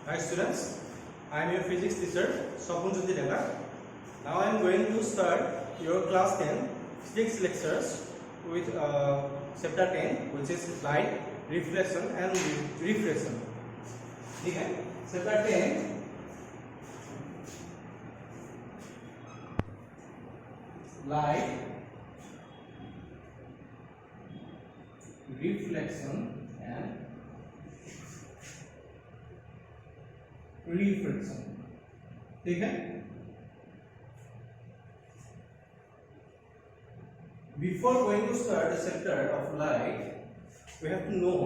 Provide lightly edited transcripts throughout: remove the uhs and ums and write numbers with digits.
Hi students, I am your physics teacher Sapon Deka. Now I am going to start your class 10 physics lectures with chapter 10, which is light, reflection and refraction. Okay? Chapter 10 light, reflection and refraction. ठीक है? Before going to start the chapter of light, we have to know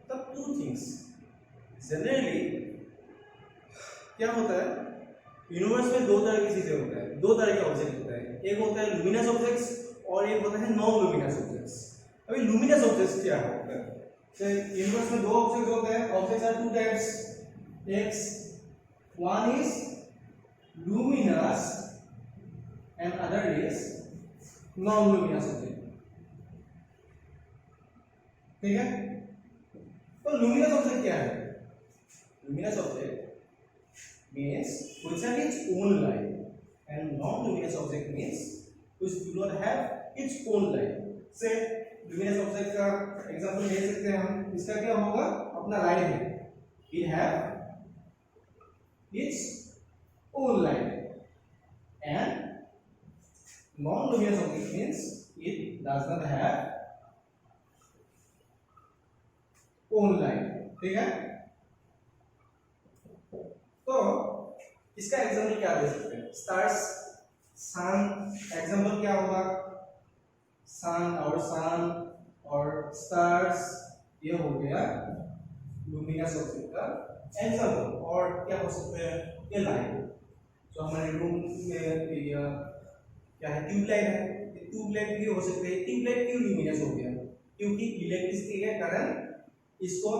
the two things. Generally, क्या होता है? Universe में दो तरह की चीजें होता है, दो तरह के ऑब्जेक्ट होता है. एक होता है लुमिनस ऑब्जेक्ट्स और एक होता है नॉन लुमिनस ऑब्जेक्ट्स. अभी लुमिनस ऑब्जेक्ट्स क्या होता है? तो यूनिवर्स में दो ऑब्जेक्ट होते हैं. Objects are two types. X, one is luminous and other is non-luminous object. ठीक है? तो luminous object क्या है? Luminous object means which have its own light, and non-luminous object means which do not have its own light. से luminous object का example ले सकते हैं हम. इसका क्या होगा? अपना लाइट है. It have its own light, and non-luminous object means it does not have own light. ठीक है? तो इसका एग्जांपल क्या दे सकते हैं? स्टार्स, सन. एग्जांपल क्या होगा? सन और स्टार्स. ये हो गया लुमिनस ऑब्जेक्ट का एग्जांपल. और क्या हो सकते हैं? ये लाइट जो हमारे रूम में क्या है, ट्यूबलाइट है. ये ट्यूबलाइट भी हो सकते हैं. ट्यूबलाइट क्यों लुमिनस हो गया? क्योंकि इलेक्ट्रिसिटी के कारण इसको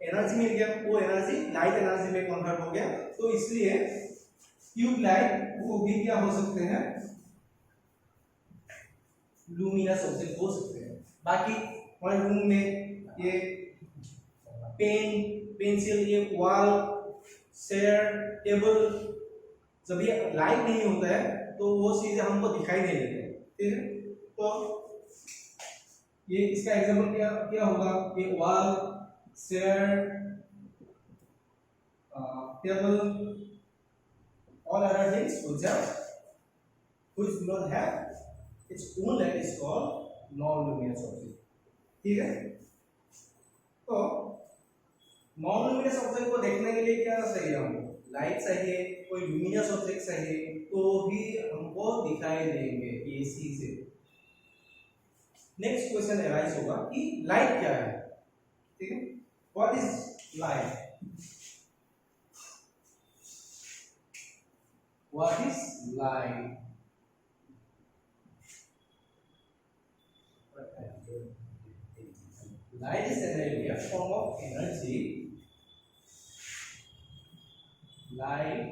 एनर्जी मिल गया. वो एनर्जी लाइट एनर्जी में कन्वर्ट हो गया. तो इसलिए ट्यूबलाइट वो भी क्या हो सकते हैं? लुमिनस ऑब्जेक्ट हो सकते हैं. बाकी हमारे रूम में ये पेंसिल, ये वॉल, चेयर, टेबल, जब ये लाइट नहीं होता है तो वो चीजें हमको दिखाई नहीं देती. ठीक है? तो ये इसका एग्जांपल क्या होगा? ये wall, chair, table, all other things which do not have its own light is called non-luminous object. ठीक है? तो नॉन लुमिनस ऑब्जेक्ट को देखने के लिए क्या चाहिए? हमको लाइट चाहिए. कोई लुमिनस ऑब्जेक्ट चाहिए तो भी हमको दिखाई देंगे एसी से. नेक्स्ट क्वेश्चन अराइज होगा कि लाइट क्या है. ठीक है? What is light? What is light? Light is a form of energy. Light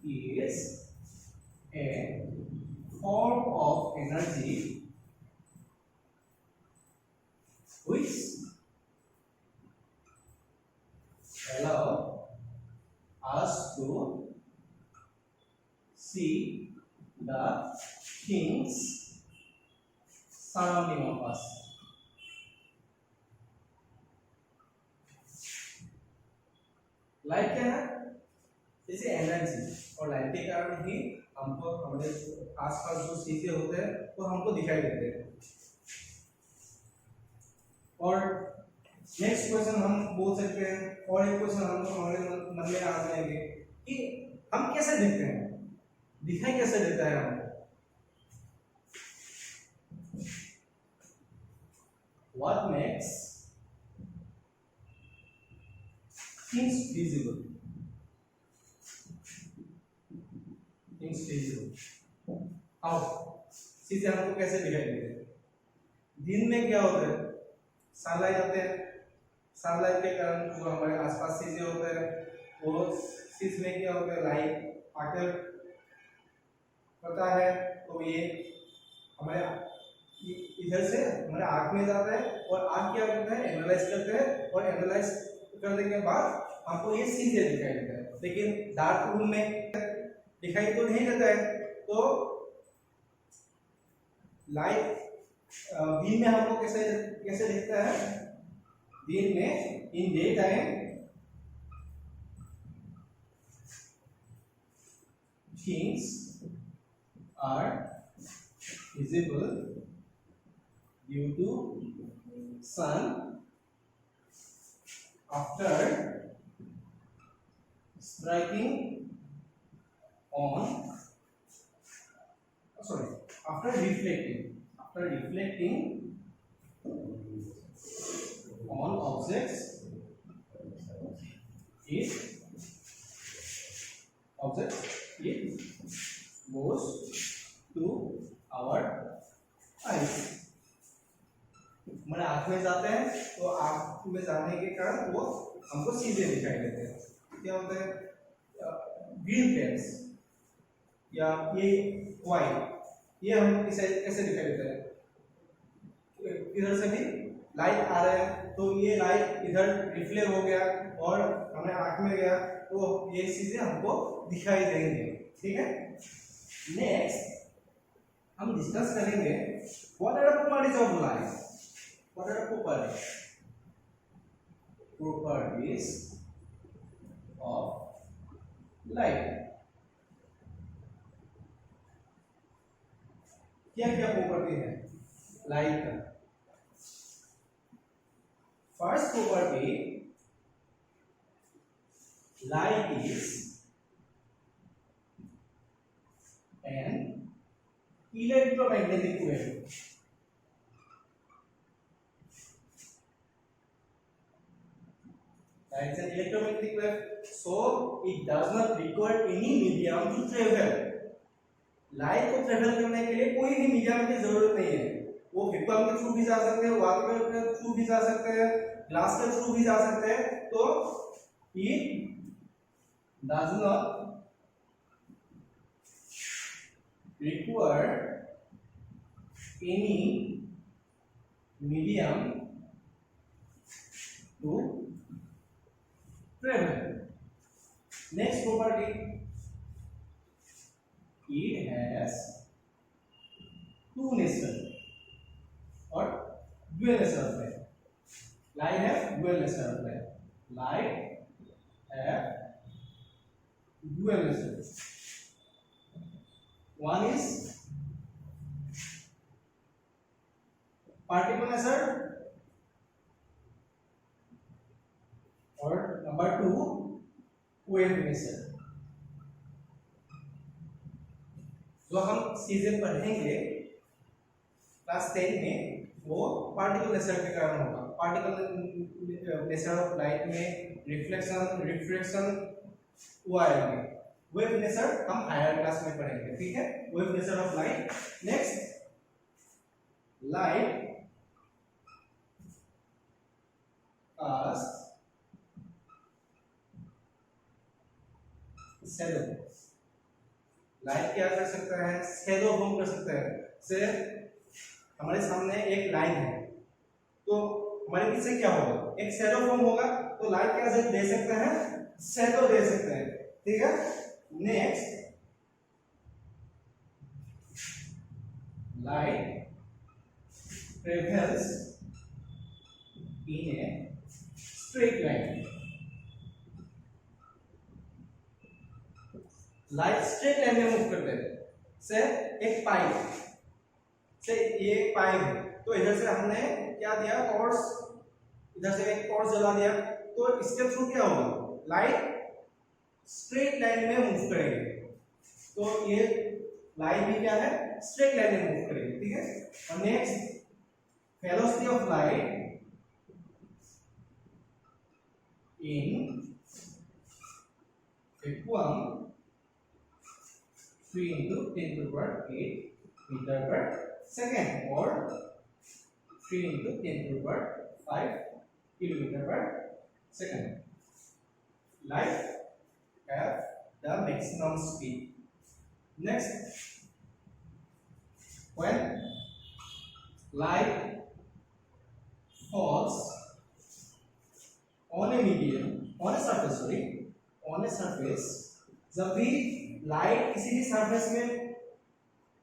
is a form of energy which allow us to see the things surrounding of us. Light क्या है? जैसे energy. और light के कारण ही हमको हमारे आसपास जो चीजें होते हैं वो हमको दिखाई देते हैं. और नेक्स्ट क्वेश्चन हम बोल सकते हैं, और एक क्वेश्चन हमको हमारे मन में आ जाएंगे कि हम कैसे देखते हैं, दिखाई कैसे देता है हमको. What makes things visible. Things visible. How? चीजें हमको कैसे दिखाई देती है? दिन में क्या होता है? सनलाइट आते हैं. सनलाइट के कारण जो हमारे आसपास चीजें होते हैं वो चीज में क्या होता है? लाइट आकर पड़ता है तो ये हमारे इधर से हमारे आँख में जाता है और आँख क्या करता है? एनालाइज करते हैं और एनालाइज करने के बाद आपको ये सीधे दिखाई देता है, लेकिन डार्क रूम में दिखाई तो नहीं देता है। तो लाइट दिन में हमको कैसे कैसे दिखता है? दिन में in day time things are visible due to sun after striking on after reflecting on objects it goes to our eyes। हमारे आँख में जाते हैं तो आँख में जाने के कारण वो हमको सीधे दिखाई देते हैं। क्या होता है? ग्रीन पेन्स या ये वाइट, ये हम कैसे कैसे दिखाई देते हैं? इधर से भी लाइट आ रहा है तो ये लाइट इधर रिफ्लेक्ट हो गया और हमारे आँख में गया तो ये चीजें हमको दिखाई देंगे। ठीक है, नेक्स्ट हम डिस्कस करेंगे what are the properties of light. What are the properties of light? क्या क्या प्रॉपर्टी है लाइट का? First property, light is an electromagnetic wave। Light is an electromagnetic wave, so it does not require any medium to travel। Light को travel करने के लिए कोई भी मीडियम की जरूरत नहीं है। वो वेक्यूम के थ्रू भी जा सकते हैं, वाटर के थ्रू भी जा सकते हैं, ग्लास के थ्रू भी जा सकते हैं। तो it does not require any medium to travel। Next property, it has two nature or dual nature of light। Light have dual nature of light। Light have dual nature। One is particle nature और number two wave nature। जो हम season पढ़ेंगे class 10 में वो particle nature के कारण होगा। Particle nature of light में रिफ्लेक्शन वो आएंगे। वेव नेचर हम हायर क्लास में पढ़ेंगे। ठीक है, wave nature of light. Next, light cast shadow. Light क्या कर सकता है? शैडो फॉर्म कर सकता है। से हमारे सामने एक लाइन है तो हमारे पीछे क्या होगा? एक शैडो फॉर्म होगा तो लाइट क्या दे सकते हैं? शैडो दे सकते हैं। ठीक है, next, light travels in a straight line। Light straight line में मूव करते हैं। से एक पाइप से, ये एक पाइप है तो इधर से हमने क्या दिया? टॉर्च। इधर से एक टॉर्च जला दिया तो इसके थ्रू क्या होगा? लाइट स्ट्रेट लाइन में मूव करेगी। तो ये लाइट भी क्या है? स्ट्रेट लाइन में मूव करेगी। ठीक है, और next, velocity of light in vacuum 3 into 10 to the power 8 meter per second or 3 into 10 to the power 5 kilometer per second। Light have the maximum speed। Next, when light falls on a medium, on a surface, surface, जब भी light किसी भी surface में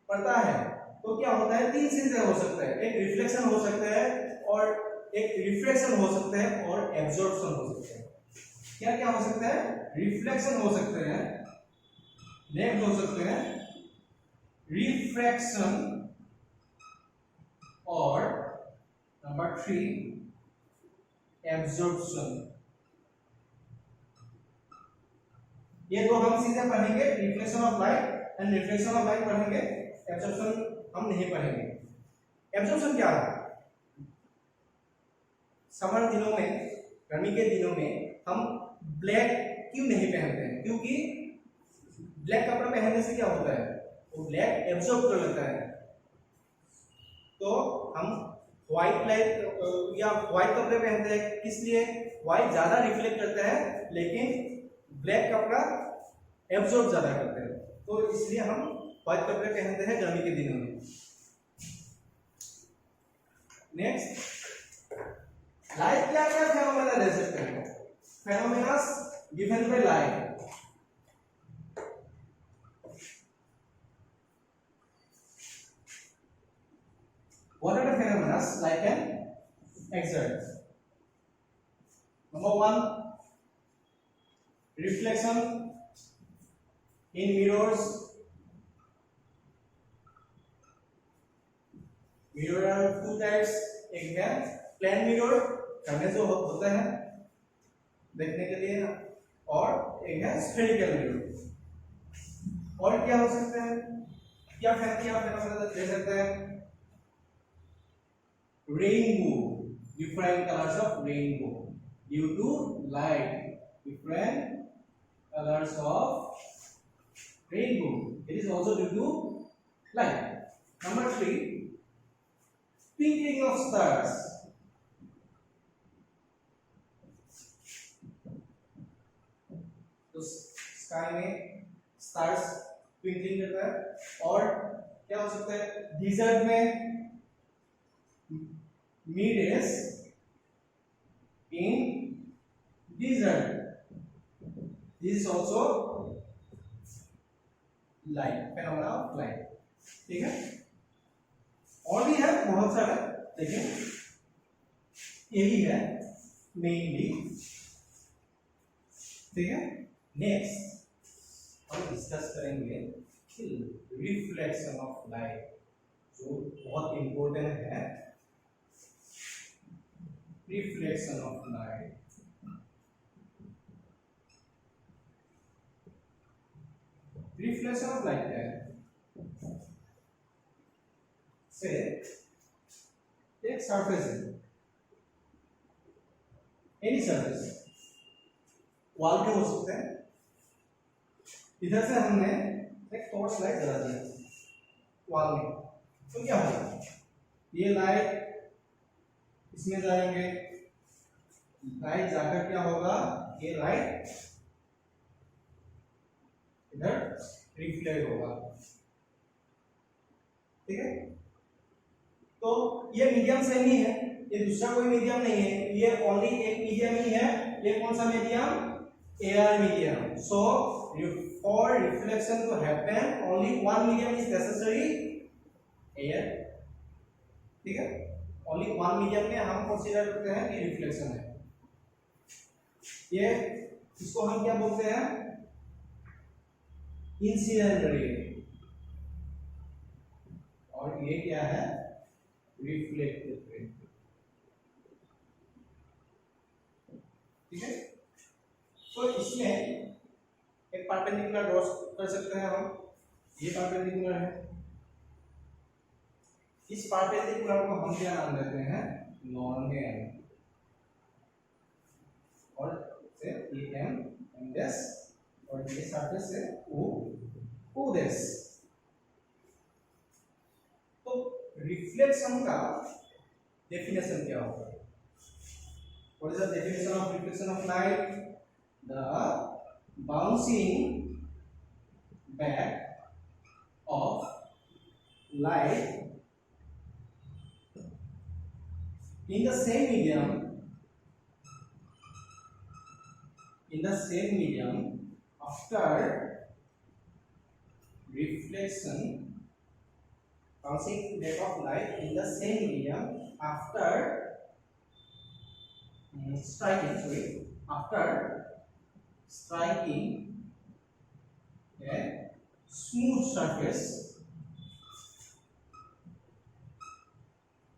पड़ता है तो क्या होता है, तीन चीजें हो सकता है, एक रिफ्लेक्शन हो सकता है और एक रिफ्रैक्शन हो सकता है और एब्जॉर्प्शन हो सकता है। क्या क्या हो सकता है, रिफ्लेक्शन हो सकते हैं, नेक्स्ट हो सकते हैं रिफ्रैक्शन और नंबर 3 एब्जॉर्प्शन। ये दो हम सीधे पढ़ेंगे, reflection of light and reflection of light पढ़ेंगे, एब्जॉर्प्शन हम नहीं पढ़ेंगे। एब्जॉर्प्शन क्या है, समर दिनों में, गर्मी के दिनों में हम ब्लैक क्यों नहीं पहनते हैं, क्योंकि ब्लैक कपड़ा पहनने से क्या होता है, वो ब्लैक एब्जॉर्ब कर लेता है। तो हम व्हाइट लाइट या व्हाइट कपड़े पहनते हैं, किस लिए, व्हाइट ज्यादा रिफ्लेक्ट करता है लेकिन ब्लैक कपड़ा एब्जॉर्ब ज्यादा करता है, तो इसलिए हम व्हाइट कपड़े पहनते हैं गर्मी के दिनों में। नेक्स्ट, लाइट क्या क्या फेनोमेना दे सकते हैं, phenomena given by light. What are the phenomena light can exert? Number 1, reflection in mirrors. Mirror are two types, एक है प्लेन मिरर, हमें जो होता है देखने के लिए, और एक है स्फेरिकल मिरर। और क्या हो सकता है, क्या फेनोमेना दे सकते हैं, rainbow, different colors of rainbow due to light, different colors of rainbow, it is also due to light. Number 3, twinkling of stars. तो स्काई में स्टार्स ट्विंकलिंग करता है। और क्या हो सकता है, डिजर्ट में middays in desert, this is also light, phenomena of light, ठीक है। और भी है बहुत सारे, लेकिन यही है मेनली, ठीक है। नेक्स्ट हम डिस्कस करेंगे रिफ्लेक्शन ऑफ लाइट, जो बहुत इंपॉर्टेंट है। Reflection of light, reflection of light है, से एक सरफेस है, एनी सरफेस, वॉल पे हो सकता है, इधर से हमने एक टॉर्च लाइट जला दिया वॉल में, तो क्या होगा, ये लाइट इसमें जाएंगे, लाइट जाकर क्या होगा, ये लाइट इधर रिफ्लेक्ट होगा, ठीक है। तो ये मीडियम सेम ही है, ये दूसरा कोई मीडियम नहीं है, ये ओनली एक मीडियम ही है। ये कौन सा medium, air medium. So for reflection to happen only one medium is necessary, air, ठीक है। ओनली वन मीडियम में हम कंसीडर करते हैं कि रिफ्लेक्शन है। ये इसको हम क्या बोलते हैं, इंसिडेंट रे, और ये क्या है, रिफ्लेक्टेड रे, ठीक है। तो इसमें एक परपेंडिकुलर ड्रॉ कर सकते हैं हम, ये परपेंडिकुलर है, इस परपेंडिकुलर को हम क्या नाम देते हैं, नॉर्मल, और से एम एम डैश, और ये सरफेस से ओ डैश। तो रिफ्लेक्शन का डेफिनेशन क्या होगा, what is the definition of reflection of light, the bouncing back of light in the same medium after reflection, bouncing back of light in the same medium after after striking a smooth surface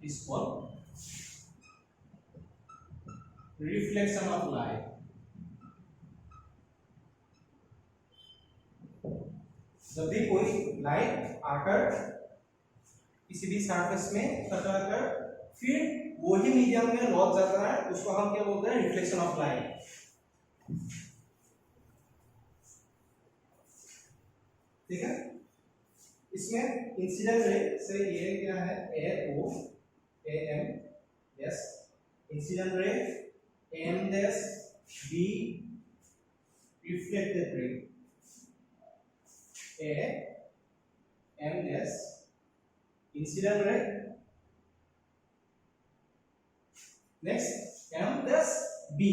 is called reflection of light. जब भी कोई light आकर किसी भी surface में टकराकर फिर वही मीडियम में लौट जाता है, उसको हम क्या बोलते हैं? Reflection of light. ठीक है, इसमें इंसिडेंट रे से ये क्या है? A O A M, yes, incident ray M dash B, reflected ray A M dash, incident ray, next M dash B,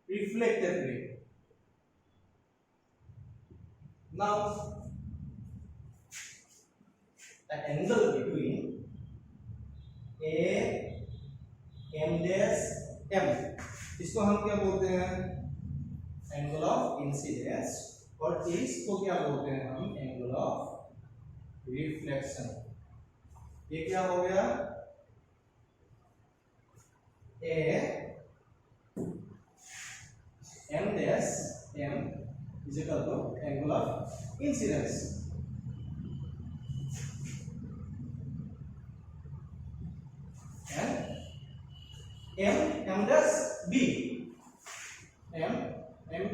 reflected ray. Now the angle between A M dash M, इसको हम क्या बोलते हैं? Angle of incidence, और इसको क्या बोलते हैं हम? Angle of reflection. ये क्या हो गया? A M dash M is equal to angle of incidence, and M dash B, M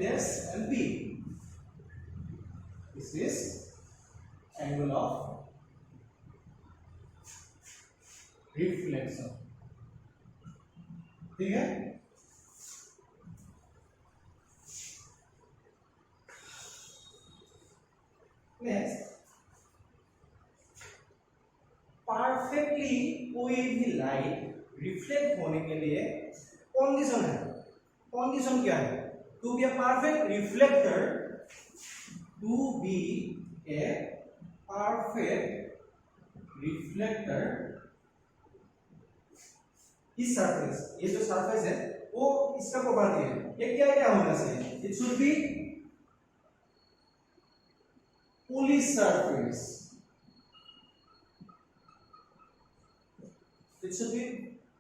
dash and B, this is angle of reflection। ठीक है, परफेक्टली कोई भी लाइट रिफ्लेक्ट होने के लिए कंडीशन है। कंडीशन क्या है? To be a perfect reflector, to be a perfect reflector, इस सरफेस, ये जो सरफेस है वो इसका प्रॉपर्टी है, ये क्या क्या होना चाहिए? It should be polished surface, it should be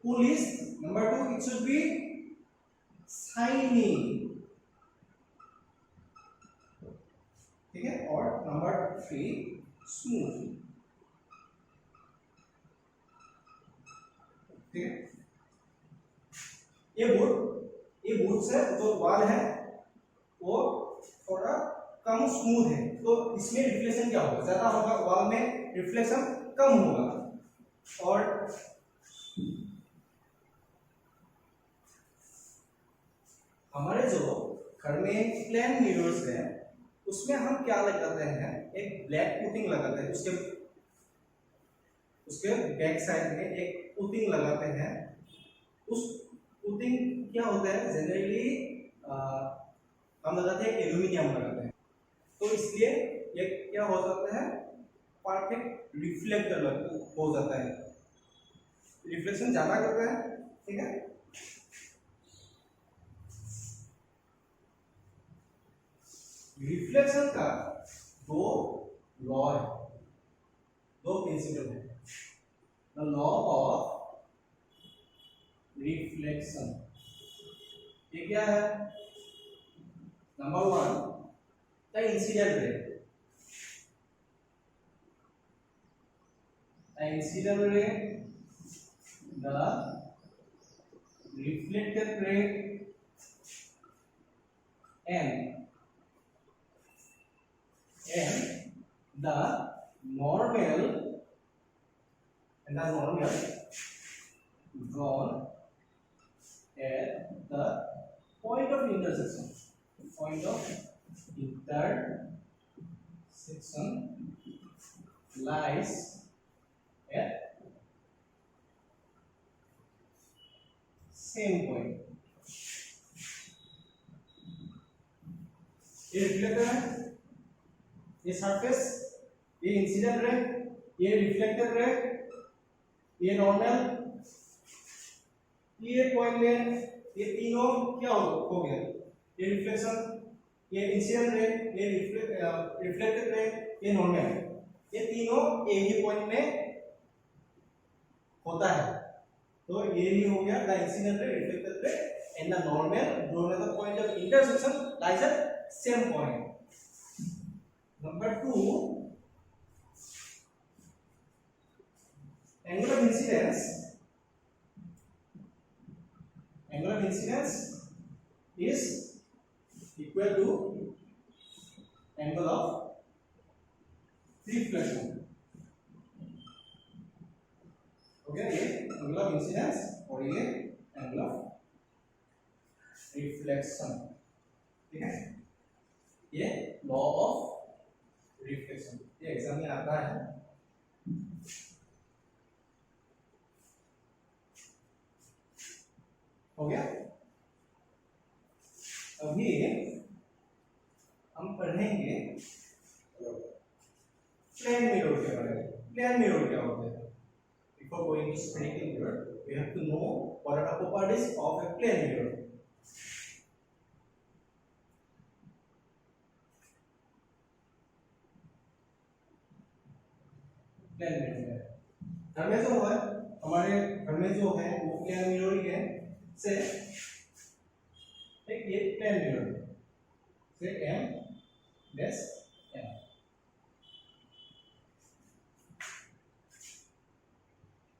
polished. Number 2, it should be shiny, ठीक है, और नंबर 3 स्मूथ। ठीक है, ये बोर्ड से जो वॉल है वो थोड़ा कम स्मूथ है, तो इसमें रिफ्लेक्शन क्या होगा? ज्यादा होगा, वॉल में रिफ्लेक्शन कम होगा। और हमारे जो घर में प्लेन मिरर्स है उसमें हम क्या लगाते हैं? एक ब्लैक पुटिंग लगाते हैं, उसके बैक साइड में एक पुटिंग लगाते हैं। उस पुटिंग क्या होता है? जनरली हम लगाते हैं एल्यूमिनियम लगाते हैं, तो इसलिए ये क्या हो जाता है? परफेक्ट रिफ्लेक्टर हो जाता है, रिफ्लेक्शन ज्यादा करता है। ठीक है, रिफ्लेक्शन का दो लॉ है, दो प्रिंसिपल है। द लॉ ऑफ रिफ्लेक्शन, ये क्या है? Number 1, the incident ray, the incident ray, the reflected ray, and the normal drawn at the point of intersection, lies at same point। ये रिफ्लेक्टर है, ये सरफेस, ये इंसिडेंट रे, ये reflected ray, ये normal, ये पॉइंट में ये तीनों क्या हो गया, ये रिफ्लेक्शन, ये इंसिडेंट रे, ये रिफ्लेक्टेड रे, ये नॉर्मल, ये तीनों एक ही पॉइंट में होता है। तो ये ही हो गया the incident ray, reflected ray and the normal drawn at the point of intersection lies at same point. Number 2, angle of incidence. Angle of incidence is equal to angle of reflection. Okay, ये angle of incidence और ये angle of reflection. ठीक है, ये law of reflection, ये exam में आता है। हो गया। अभी हम पढ़ेंगे प्लेन मिरर के बारे में। प्लेन मिरर क्या होता है? Before going to spherical mirror, we have to know what are the properties of a plane mirror. Plane mirror घर में जो है, हमारे घर में जो है वो प्लेन मिरर ही है। से एक ये प्लेन मिरर से m डैश m,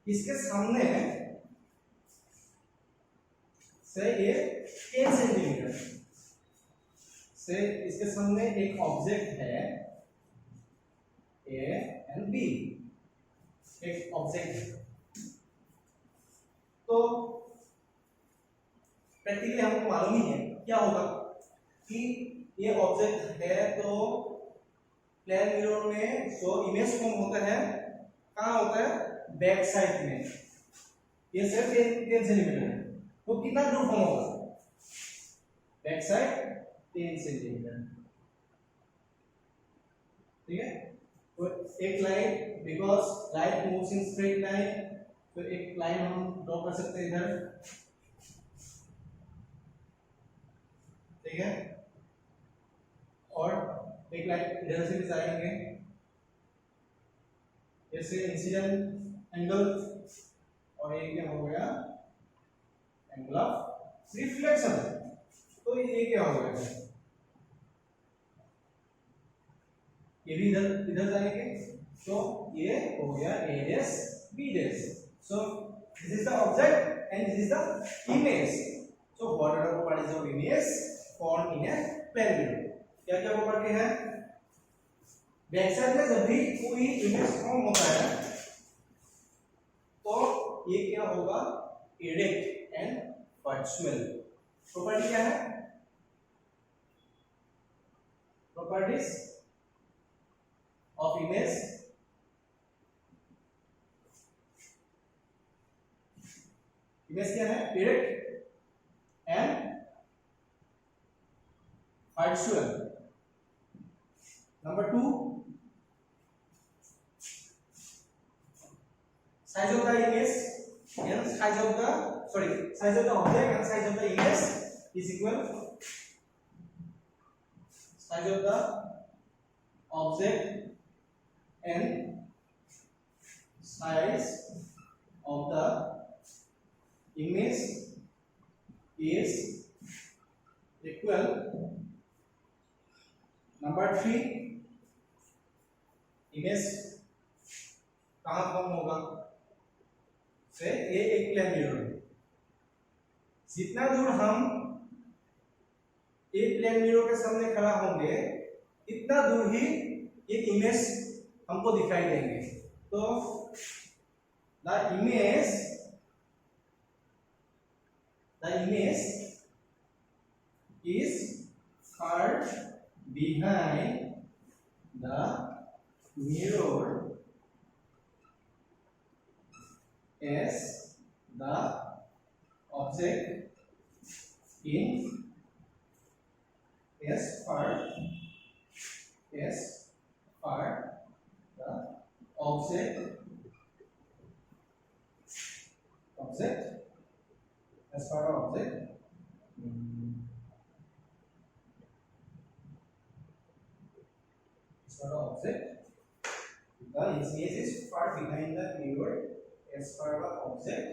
इसके सामने से ये 10 सेंटीमीटर से इसके सामने एक ऑब्जेक्ट है A एंड B, एक ऑब्जेक्ट है। तो प्रैक्टिकली हमको मालूम ही है क्या होगा कि ये ऑब्जेक्ट है, तो प्लेन मिरर में जो इमेज फॉर्म होता है कहाँ होता है? बैक साइड में। ये सिर्फ 10 सेंटीमीटर है, तो कितना दूर फॉर्म होगा? Back side 10 centimetre. ठीक है, तो एक line, because light moves in straight line, तो एक लाइन हम ड्रॉ कर सकते हैं इधर। ठीक है, और एक लाइन इधर से भी जाएंगे, जैसे इंसिडेंट एंगल, और ये क्या हो गया? Angle of reflection. तो ये क्या हो गया? ये भी इधर इधर जाएंगे, तो ये हो गया A dash B dash. So this is the object and this is the image. So what are the properties of image form in a plane mirror? क्या क्या प्रॉपर्टी है? बैक साइड में जब भी कोई इमेज फॉर्म होता है तो ये क्या होगा? Erect and virtual. प्रॉपर्टी क्या है? प्रॉपर्टीज ऑफ इमेज क्या है? Erect and virtual. Number 2, size of the image and size of the size of the object and size of the image is equal size of the object and size of the image is equal. Number 3, image कहाँ form होगा? से ये एक plane mirror है। जितना दूर हम एक प्लेन मिरर के सामने खड़ा होंगे इतना दूर ही ये इमेज हमको दिखाई देंगे। तो the image is far behind the mirror as the object in as far as per the object as per the object as per the object the image is far behind the mirror as per the object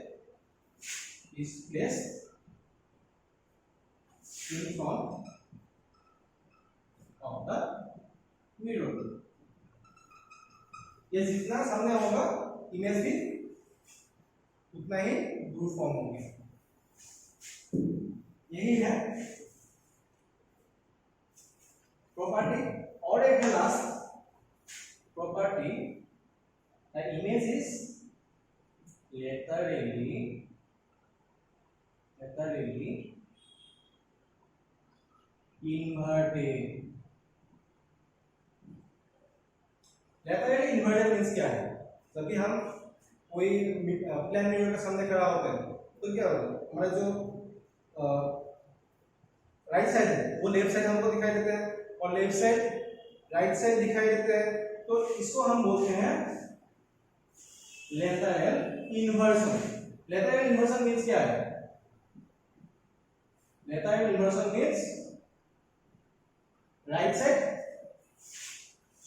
is placed in front of the mirror. ये जितना सामने होगा image भी उतना ही दूर form होंगे. यही है प्रॉपर्टी. और एक है last property, the image is laterally inverted. Laterally inverted means क्या है? जब भी हम कोई प्लेन मिरर के सामने खड़ा होते हैं तो क्या होता है, हमारा जो राइट साइड है वो लेफ्ट साइड हमको दिखाई देता है और लेफ्ट साइड राइट साइड दिखाई देता है. तो इसको हम बोलते हैं lateral inversion. Lateral inversion means क्या है? Lateral inversion means right side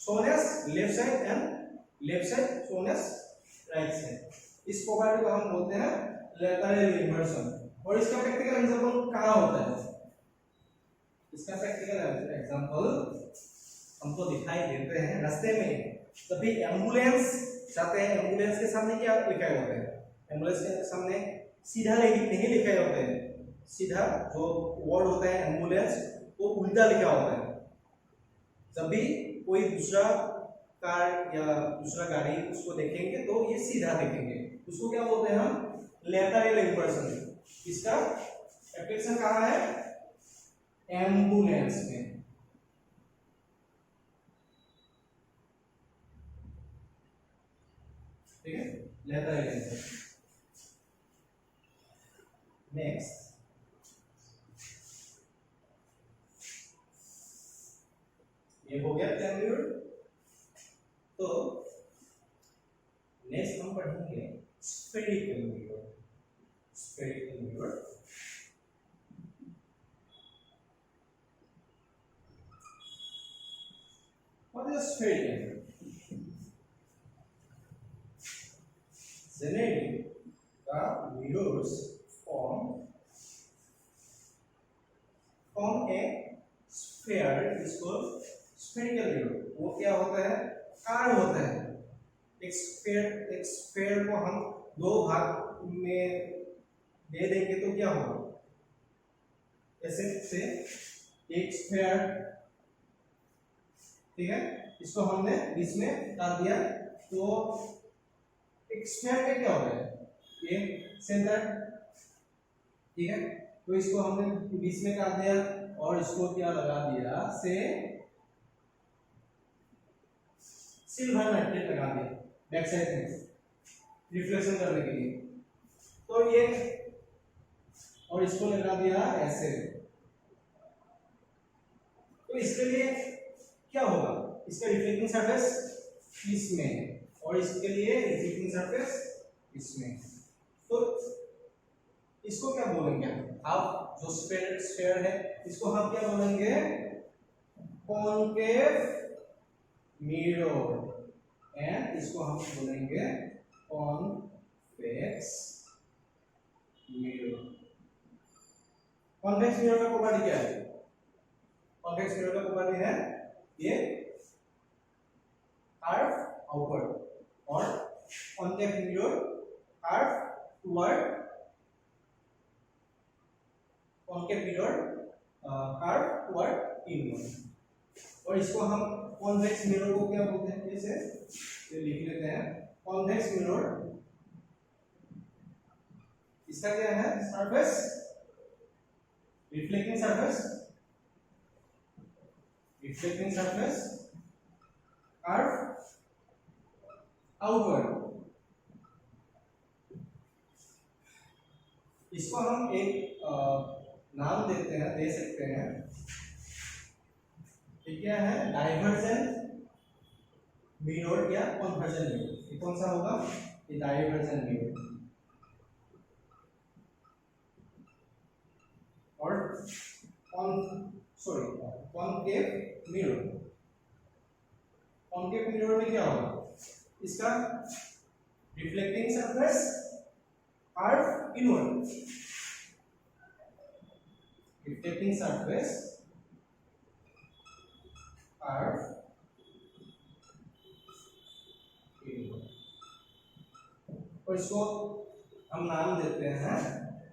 shown as left side and left side shown as right side. इस प्रॉपर्टी को हम बोलते हैं lateral inversion. और इसका प्रैक्टिकल एग्जांपल कहाँ होता है? इसका प्रैक्टिकल एग्जांपल हमको दिखाई देते हैं रास्ते में. जब भी एम्बुलेंस जाते हैं, एम्बुलेंस के सामने क्या लिखा होता है? एम्बुलेंस के सामने सीधा नहीं लिखा होता है. सीधा जो वर्ड होता है एम्बुलेंस वो उल्टा लिखा होता है. जब भी कोई दूसरा कार या दूसरा गाड़ी उसको देखेंगे तो ये सीधा देखेंगे. उसको क्या बोलते हैं हम? Lateral inversion. इसका एप्लीकेशन कहाँ है? एम्बुलेंस में. ठीक है, लेटरल इन्वर्सन. नेक्स्ट ये हो गया प्लेन मिरर. तो नेक्स्ट हम पढ़ेंगे spherical mirror. Spherical mirror what is a spherical mirror? Generally the mirrors form a sphere is called spherical mirror. वो क्या होता है? कार होता है. एक स्फेयर को हम दो भाग में दे देंगे तो क्या होगा? ऐसे से एक स्फेयर, ठीक है, इसको हमने बीच में डाल दिया तो एक स्फेयर का क्या होता है? ये सेंटर, ठीक है. तो इसको हमने बीच में काट दिया और इसको क्या लगा दिया? से सिल्वर मेटेरियल लगा दिया बैक साइड में रिफ्लेक्शन करने के लिए. तो ये और इसको लगा दिया ऐसे. तो इसके लिए क्या होगा? इसका रिफ्लेक्टिंग सरफेस इसमें और इसके लिए रिफ्लेक्टिंग सरफेस इसमें. तो इसको क्या बोलेंगे? आप जो स्फेयर है इसको हम क्या बोलेंगे? Concave mirror. एंड इसको हम बोलेंगे कॉन्वेक्स मिरर. कॉन्वेक्स मिरर का प्रॉपर्टी क्या है? कॉन्वेक्स मिरर का प्रॉपर्टी है ये कर्व आउटवर्ड और convex mirror curve toward. Convex mirror curve toward inward. और इसको हम कॉन्वेक्स मिरर को क्या बोलते हैं? जैसे लिख लेते हैं कॉन्वेक्स मिरर. इसका क्या है? Surface reflecting surface curve outward. इसको हम एक नाम दे सकते हैं ये क्या है, डाइवर्जेंट मिरर या कन्वर्जेंट मिरर। ये कौन सा होगा, ये डाइवर्जेंट मिरर। और कॉनकेव मिरर। कॉनकेव मिरर में क्या होगा, इसका reflecting surface curve inward, reflecting surface curve inward. और इसको हम नाम देते हैं,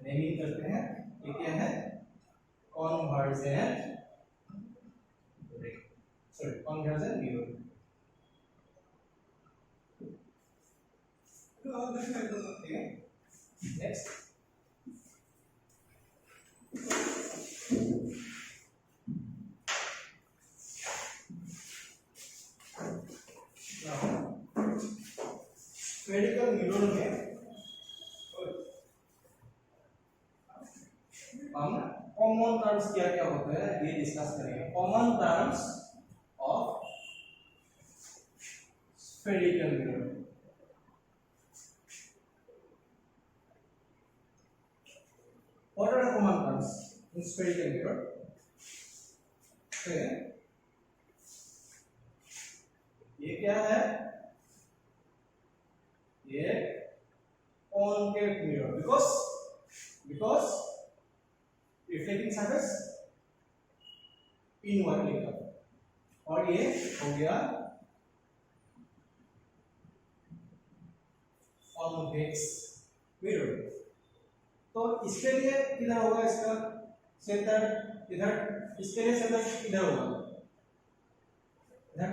नेमिंग करते हैं, ये क्या है, कॉन्वर्जेंट रे, sorry convergent mirror. Next, spherical mirror में हम कॉमन टर्म्स क्या क्या होते हैं ये डिस्कस करेंगे। Common terms of spherical mirror. What are the common terms in spherical mirror? Okay. ये क्या है, ये concave mirror, because reflecting surface inward लिखा, और ये हो गया convex mirror। तो इसके लिए किधर होगा, इसका सेंटर इधर, इसके लिए सेंटर इधर होगा, इधर,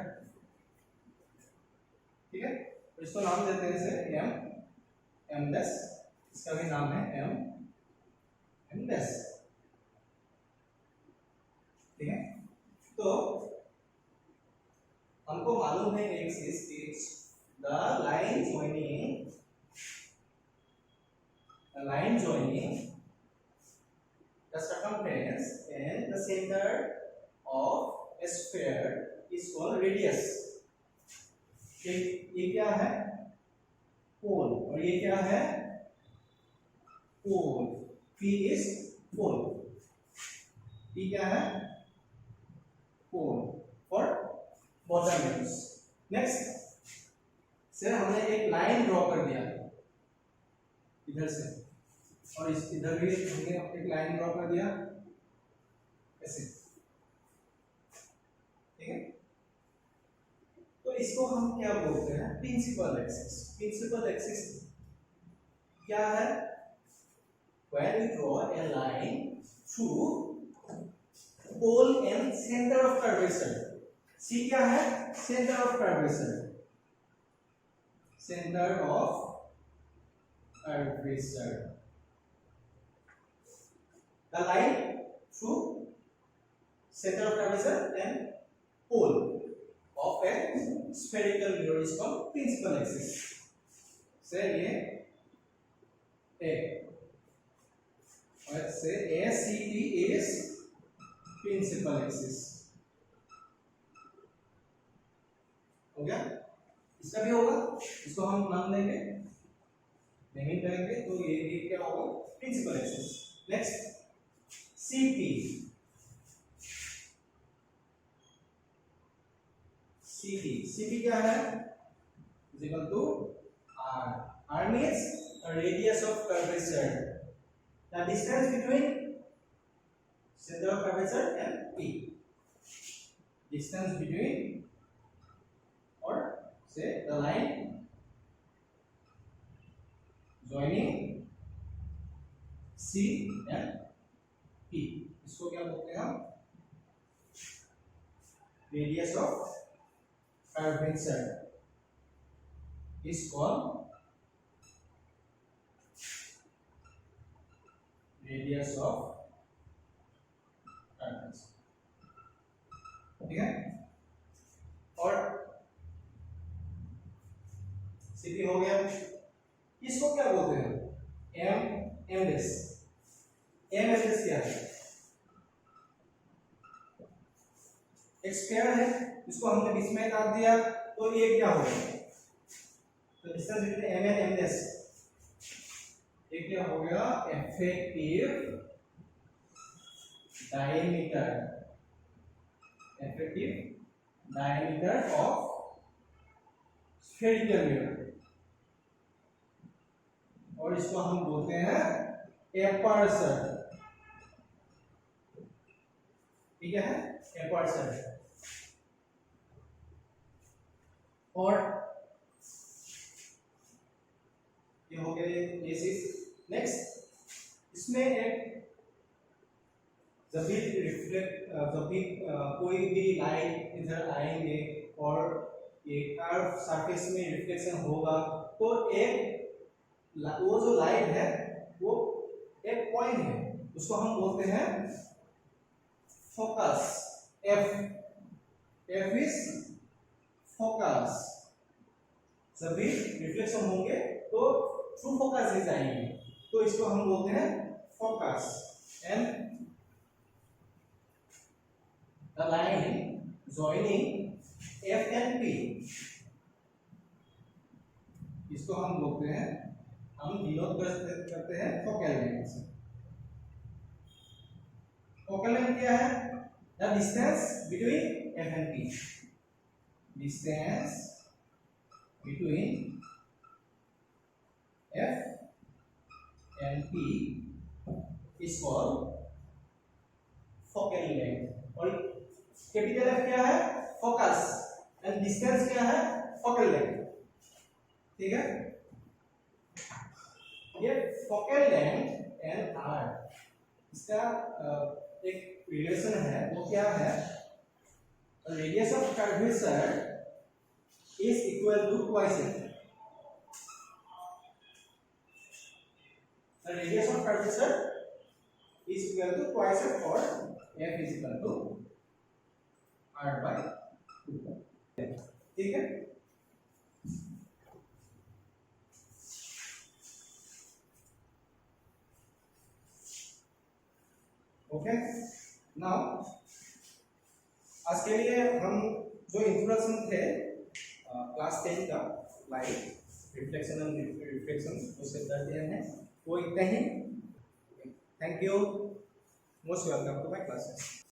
ठीक है। तो इसको नाम देते हैं जैसे एम डैश, इसका भी नाम है एम डैश, ठीक है। तो हमको मालूम है एक चीज, the line joining the circumference and the center of a sphere is called radius। ये क्या है, पोल, और ये क्या है, पोल, P is पोल, P क्या है, pole for bottom views. Next, sir हमने एक लाइन ड्रॉ कर दिया इधर से, और इस इधर भी हमने एक लाइन ड्रॉ कर दिया ऐसे, ठीक है। तो इसको हम क्या बोलते हैं, प्रिंसिपल एक्सिस। प्रिंसिपल एक्सिस क्या है, when we draw a line through pole and center of curvature। C क्या है, center of curvature, center of curvature, the line through center of curvature and pole of a spherical mirror is called principal axis। Say ये A, let's say ACP is principal axis, हो गया। इसका भी होगा, इसको हम नाम देंगे, नेमिंग करेंगे, तो ये क्या होगा, principal axis. Next, CP, CP क्या है, is equal to R। R means a radius of curvature, the distance between center of curvature and P, distance between, or say the line joining C and P, इसको क्या बोलते हैं हम, radius of curvature is called radius of curvature, ठीक है। और सीधी हो गया, इसको क्या बोलते हैं, एम एस। एम एस क्या है, एक स्फीयर है, इसको हमने बीच में काट दिया, तो ये क्या हो गया, तो distance between M and M dash, ये क्या हो गया, effective diameter, effective diameter of spherical mirror, और इसको हम बोलते हैं एपर्चर, ठीक है, एपर्चर। और ये हो गए ये चीज। नेक्स्ट, इसमें एक जब भी कोई भी लाइट इधर आएंगे और ये कर्व सरफेस में रिफ्लेक्शन होगा, तो वो जो लाइट है वो एक पॉइंट है, उसको हम बोलते हैं फोकस, एफ इज फोकस। जब भी रिफ्लेक्शन होंगे तो थ्रू फोकस ही जाएंगे, तो इसको हम बोलते हैं focus. And the line joining F and P, इसको हम बोलते हैं, हम डिनोट करते हैं फोकल लेंथ से। फोकल लेंथ क्या है, the distance between F and P, distance between F and P is called focal length। और कैपिटल F क्या है, फोकस, एंड डिस्टेंस क्या है, फोकल लेंथ, ठीक है। ये फोकल लेंथ एंड R, इसका एक रिलेशन है, वो क्या है, radius of curvature is equal to twice f। The radius of curvature is equal to twice f, or f is equal to r by 2, ठीक है। ओके, नाउ आज के लिए हम जो इंट्रोडक्शन थे क्लास 10 का लाइट रिफ्लेक्शन एंड रिफ्लेक्शन उससे कर दिया है, वो इतना ही। Thank you, most welcome to my classes.